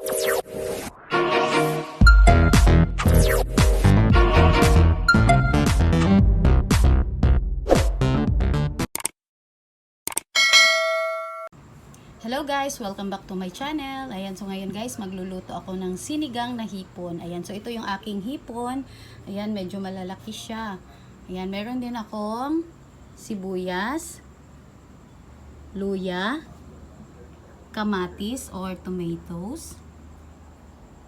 Hello guys! Welcome back to my channel. Ayan, so ngayon guys, magluluto ako ng sinigang na hipon. Ayan, so ito yung aking hipon. Ayan, medyo malalaki siya. Ayan, meron din akong sibuyas, luya, kamatis or tomatoes,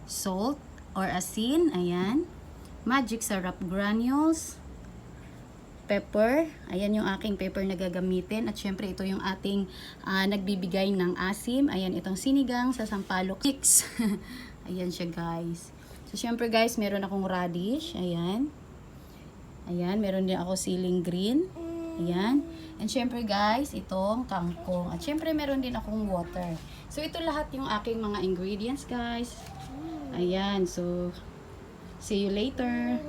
salt or asin, ayan, magic syrup granules, pepper. Ayan yung aking pepper na gagamitin. At syempre ito yung ating nagbibigay ng asim. Ayan itong sinigang sa sampalok mix. Ayan siya guys. So syempre guys, meron akong radish. Ayan. Ayan, meron din ako siling green. Ayan. And syempre guys, itong kangkong. At syempre meron din akong water. So ito lahat yung aking mga ingredients guys. Ayan. So see you later.